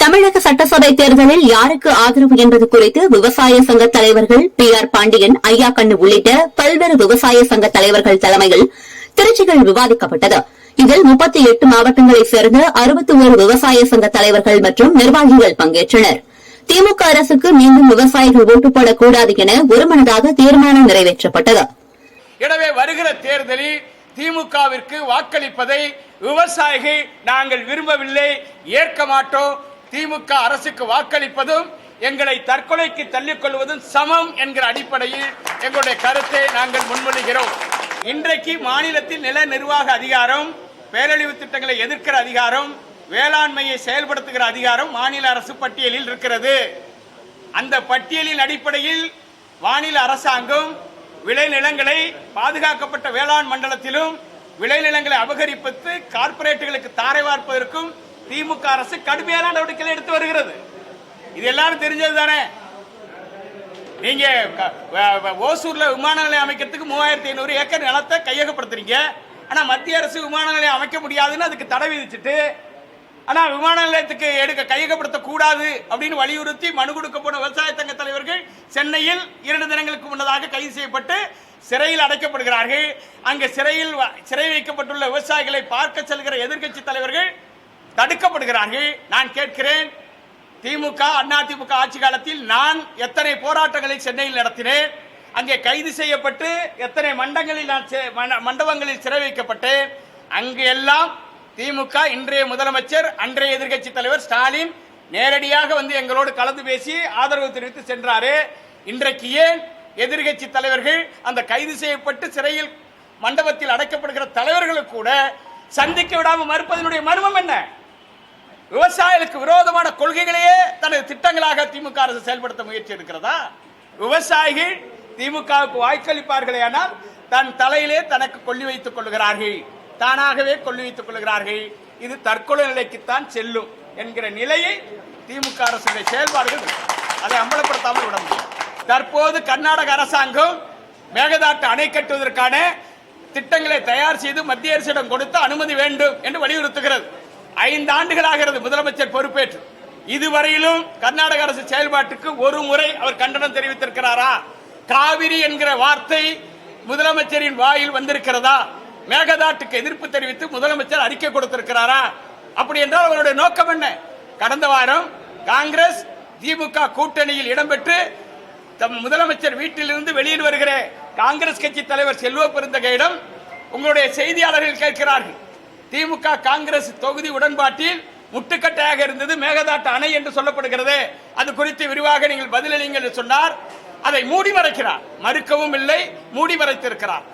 தமிழக சட்டசபை தேர்தலில் யாருக்கு ஆதரவு என்பது குறித்து விவசாய சங்க தலைவர்கள் PR பாண்டியன், ஐயா கண்ணு உள்ளிட்ட பல்வேறு விவசாய சங்க தலைவர்கள் தலைமையில் திருச்சியில் விவாதிக்கப்பட்டது. இதில் 38 மாவட்டங்களைச் சேர்ந்த 61 விவசாய சங்க தலைவர்கள் மற்றும் நிர்வாகிகள் பங்கேற்றனர். திமுக அரசுக்கு மீண்டும் விவசாயிகள் ஓட்டு போடக்கூடாது என ஒருமனதாக தீர்மானம் நிறைவேற்றப்பட்டது. எனவே வருகிற தேர்தலில் திமுகவிற்கு வாக்களிப்பதை விவசாயிகள் நாங்கள் விரும்பவில்லை, ஏற்க மாட்டோம். திமுக அரசுக்கு வாக்களிப்பதும் எங்களை தற்கொலைக்கு தள்ளிக்கொள்வதும் சமம் என்கிற அடிப்படையில் எங்களுடைய கருத்தை நாங்கள் முன்மொழிகிறோம். இன்றைக்கு மாநிலத்தில் நில நிர்வாக அதிகாரம், பேரழிவு திட்டங்களை எதிர்க்கிற அதிகாரம், வேளாண்மையை செயல்படுத்துகிற அதிகாரம் மாநில அரசு பட்டியலில் இருக்கிறது. அந்த பட்டியலின் அடிப்படையில் மாநில அரசாங்கம் விளைநிலங்களை பாதுகாக்கப்பட்ட வேளாண் மண்டலத்திலும் விளைநிலங்களை அபகரிப்பது கார்ப்பரேட்டுகளுக்கு தாரை வார்ப்பதற்கும் திமுக அரசு கடுமையான நடவடிக்கைகள் எடுத்து வருகிறது. இது எல்லாரும் தெரிஞ்சது தானே. நீங்க ஓசூர்ல விமான நிலையம் அமைக்கிறதுக்கு 3500 ஏக்கர் நிலத்தை கையகப்படுத்துறீங்க. ஆனா மத்திய அரசு விமான நிலையம் அமைக்க முடியாதுன்னு அதுக்கு தடை விதிச்சுட்டு, ஆனா விமான நிலையத்துக்கு கையகப்படுத்த கூடாது அப்படின்னு வலியுறுத்தி மனு கொடுக்க போன விவசாய சங்க தலைவர்கள் சென்னையில் 2 தினங்களுக்கு முன்னதாக கைது செய்யப்பட்டு சிறையில் அடைக்கப்படுகிறார்கள். அங்கே சிறை வைக்கப்பட்டுள்ள விவசாயிகளை பார்க்க செல்கிற எதிர்க்கட்சி தலைவர்கள் தடுக்கப்படுகிறார்கள். நான் கேட்கிறேன், திமுக அதிமுக ஆட்சி காலத்தில் நான் எத்தனை போராட்டங்களை சென்னையில் நடத்தினேன், அங்கே கைது செய்யப்பட்டு எத்தனை மண்டபங்களில் சிறை வைக்கப்பட்டேன். அங்கு எல்லாம் திமுக இன்றைய முதலமைச்சர் அன்றைய எதிர்க்கட்சி தலைவர் ஸ்டாலின் நேரடியாக வந்து எங்களோடு கலந்து பேசி ஆதரவு தெரிவித்து சென்றாரு. இன்றைக்கு ஏன் எதிர்க்கட்சி தலைவர்கள் அந்த கைது செய்யப்பட்டு சிறையில் மண்டபத்தில் அடைக்கப்படுகிற தலைவர்களுக்கு கூட சந்திக்க விடாமல் மறுப்பதனுடைய மர்மம் என்ன? விவசாயிகளுக்கு விரோதமான கொள்கைகளையே தனது திட்டங்களாக திமுக அரசு செயல்படுத்த முயற்சி இருக்கிறதா? விவசாயிகள் திமுகவுக்கு வாய்க்களிப்பார்களே ஆனால் தன் தலையிலே தனக்கு கொள்ளி வைத்துக் கொள்கிறார்கள், தானாகவே கொள்ளி வைத்துக் கொள்கிறார்கள். இது தற்கொலை நிலைக்குத்தான் செல்லும் என்கிற நிலையை திமுக அரசுடைய செயல்பாடுகள் அதை அம்பலப்படுத்தாமல் விட முடியும். தற்போது கர்நாடக அரசாங்கம் மேகதாட்டு அணை கட்டுவதற்கான திட்டங்களை தயார் செய்து மத்திய அரசிடம் கொடுத்து அனுமதி வேண்டும் என்று வலியுறுத்துகிறது. 5 ஆண்டுகளாகிறது முதலமைச்சர் பொறுப்பேற்று. இதுவரையிலும் கர்நாடக அரசு செயல்பாட்டுக்கு ஒரு முறை அவர் கண்டனம் தெரிவித்திருக்கிறாரா? காவிரி என்கிற வார்த்தை முதலமைச்சரின் வாயில் வந்திருக்கிறதா? மேகதாட்டுக்கு எதிர்ப்பு தெரிவித்து முதலமைச்சர் அறிக்கை கொடுத்திருக்கிறாரா? அப்படி என்றால் அவருடைய நோக்கம் என்ன? கடந்த வாரம் காங்கிரஸ் திமுக கூட்டணியில் இடம்பெற்று முதலமைச்சர் வீட்டிலிருந்து வெளியில் வருகிற காங்கிரஸ் கட்சி தலைவர் செல்வ பெருந்தகையிடம் உங்களுடைய செய்தியாளர்கள் கேட்கிறார்கள், திமுக காங்கிரஸ் தொகுதி உடன்பாட்டில் முட்டுக்கட்டையாக இருந்தது மேகதாட்டு அணை என்று சொல்லப்படுகிறது, அது குறித்து விரிவாக நீங்கள் பதிலளிங்கள் என்று சொன்னார். அதை மூடி மறைக்கிறார், மறுக்கவும் இல்லை, மூடி மறைத்திருக்கிறார்.